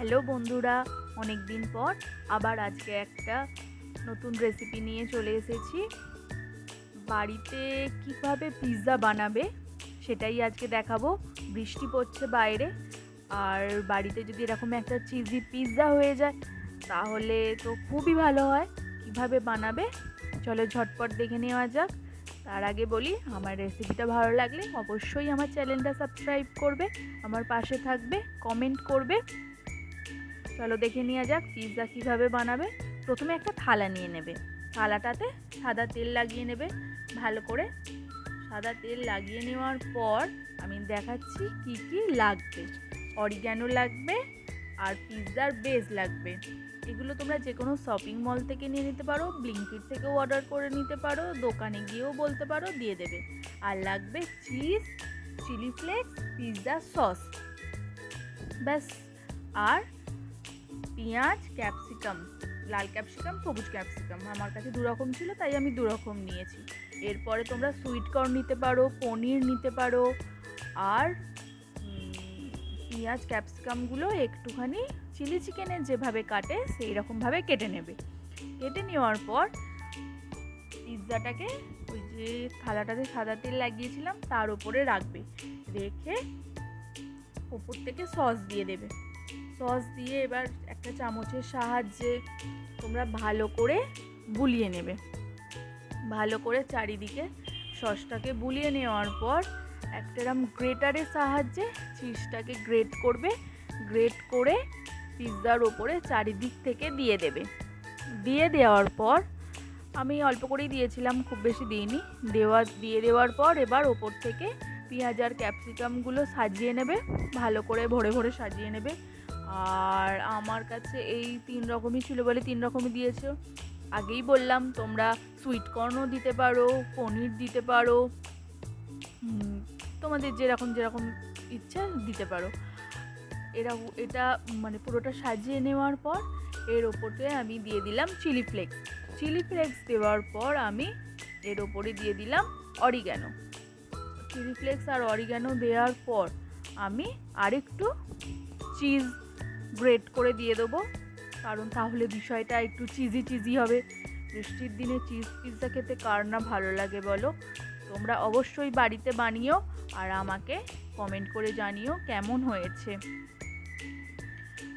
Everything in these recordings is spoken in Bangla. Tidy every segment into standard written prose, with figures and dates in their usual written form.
হ্যালো বন্ধুরা, অনেক দিন পর আবার আজকে একটা নতুন রেসিপি নিয়ে চলে এসেছি। বাড়িতে কিভাবে পিৎজা বানাবে সেটাই আজকে দেখাবো। বৃষ্টি পড়ছে বাইরে, আর বাড়িতে যদি এরকম একটা চিজি পিৎজা হয়ে যায় তাহলে তো খুবই ভালো হয়। কিভাবে বানাবে চলো ঝটপট দেখে নেওয়া যাক। তার আগে বলি, আমার রেসিপিটা ভালো লাগলে অবশ্যই আমার চ্যানেলটা সাবস্ক্রাইব করবে, আমার পাশে থাকবে, কমেন্ট করবে। চলো দেখে নেওয়া যাক পিৎজা কীভাবে বানাবে। প্রথমে একটা থালা নিয়ে নেবে, থালাটাতে সাদা তেল লাগিয়ে নেবে ভালো করে। সাদা তেল লাগিয়ে নেওয়ার পর আমি দেখাচ্ছি কি কি লাগবে। অরিগ্যানো লাগবে আর পিৎজার বেস লাগবে। এগুলো তোমরা যে কোনো শপিং মল থেকে নিয়ে নিতে পারো, ব্লিঙ্কিট থেকেও অর্ডার করে নিতে পারো, দোকানে গিয়েও বলতে পারো, দিয়ে দেবে। আর লাগবে cheese, chilli flakes, pizza sauce, ব্যাস। আর পেঁয়াজ, ক্যাপসিকাম, লাল ক্যাপসিকাম, সবুজ ক্যাপসিকাম আমার কাছে দুরকম ছিল তাই আমি দুরকম নিয়েছি। এরপরে তোমরা সুইট কর্ন নিতে পারো, পনির নিতে পারো। আর পেঁয়াজ ক্যাপসিকামগুলো একটুখানি চিলি চিকেনের যেভাবে কাটে সেই রকমভাবে কেটে নেবে। কেটে নেওয়ার পর পিৎজাটাকে ওই যে থালাটাতে সাদা তেল লাগিয়েছিলাম তার উপরে রাখবে, রেখে ওপর থেকে সস দিয়ে দেবে। সস দিয়ে এবার একটা চামচের সাহায্যে তোমরা ভালো করে বুলিয়ে নেবে। ভালো করে চারিদিকে সসটাকে বুলিয়ে নেওয়ার পর একটা এরম গ্রেটারের সাহায্যে চিজটাকে গ্রেট করবে। গ্রেট করে পিৎজার ওপরে চারিদিক থেকে দিয়ে দেবে। দিয়ে দেওয়ার পর আমি অল্প করেই দিয়েছিলাম, খুব বেশি দিইনি। দিয়ে দেওয়ার পর এবার ওপর থেকে পেঁয়াজ আর ক্যাপসিকামগুলো সাজিয়ে নেবে, ভালো করে ভরে ভরে সাজিয়ে নেবে। আর আমার কাছে এই 3 রকমই ছিল বলে 3 রকমই দিয়েছো। আগেই বললাম তোমরা সুইট কর্নও দিতে পারো, পনির দিতে পারো, তোমাদের যেরকম যেরকম ইচ্ছা দিতে পারো। এটা মানে পুরোটা সাজিয়ে নেওয়ার পর এর ওপরে আমি দিয়ে দিলাম চিলি ফ্লেক্স। চিলি ফ্লেক্স দেওয়ার পর আমি এর ওপরে দিয়ে দিলাম অরিগ্যানো। চিলি ফ্লেক্স আর অরিগ্যানো দেওয়ার পর আমি আরেকটু চিজ গ্রেট করে দিয়ে দেবো, কারণ তাহলে বিষয়টা একটু চিজি চিজি হবে। বৃষ্টির দিনে চিজ পিৎজা খেতে কার না ভালো লাগে বলো। তোমরা অবশ্যই বাড়িতে বানিও আর আমাকে কমেন্ট করে জানিও কেমন হয়েছে।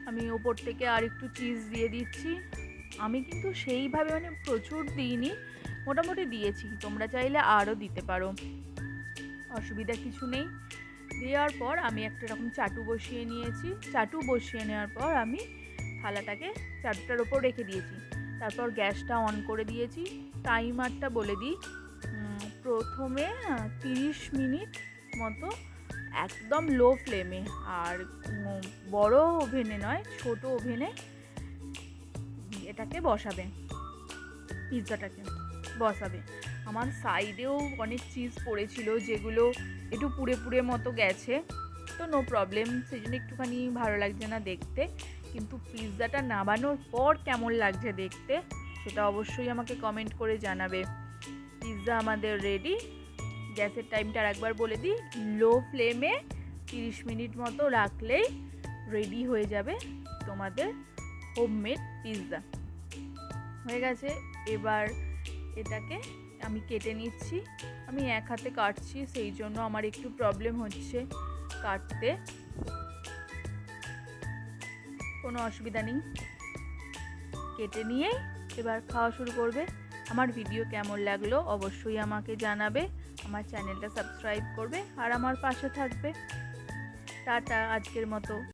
আমি ওপর থেকে আর একটু চিজ দিয়ে দিচ্ছি। আমি কিন্তু সেইভাবে মানে প্রচুর দিইনি, মোটামুটি দিয়েছি। তোমরা চাইলে আরও দিতে পারো, অসুবিধা কিছু নেই। দেওয়ার পর আমি একটা রকম চাটু বসিয়ে নিয়েছি। চাটু বসিয়ে নেওয়ার পর আমি থালাটাকে চাটুটার ওপর রেখে দিয়েছি। তারপর গ্যাসটা অন করে দিয়েছি। টাইমারটা বলে দিই, প্রথমে 30 মিনিট মতো একদম লো ফ্লেমে, আর বড় ওভেনে নয়, ছোট ওভেনে এটাকে বসাবে, পিৎজাটাকে বসাবে। আমার সাইডেও অনেক চিজ পড়েছিল যেগুলো একটু পুড়ে পুড়ে মতো গেছে, তো নো প্রবলেম, সেই জন্য একটুখানি ভালো লাগছে না দেখতে। কিন্তু পিৎজাটা নামানোর পর কেমন লাগছে দেখতে সেটা অবশ্যই আমাকে কমেন্ট করে জানাবে। পিৎজা আমাদের রেডি। গ্যাসের টাইমটা একবার বলে দিই, লো ফ্লেমে 30 মিনিট মতো রাখলেই রেডি হয়ে যাবে তোমাদের হোমমেড পিৎজা। হয়ে গেছে। এবার এটাকে আমি কেটে নিচ্ছি। আমি এক হাতে কাটছি, সেই জন্য আমার একটু প্রবলেম হচ্ছে কাটতে। কোনো অসুবিধা নেই, কেটে নিয়েই এবার খাওয়া শুরু করবে। আমার ভিডিও কেমন লাগলো অবশ্যই আমাকে জানাবে, আমার চ্যানেলটা সাবস্ক্রাইব করবে আর আমার পাশে থাকবে। টাটা আজকের মতো।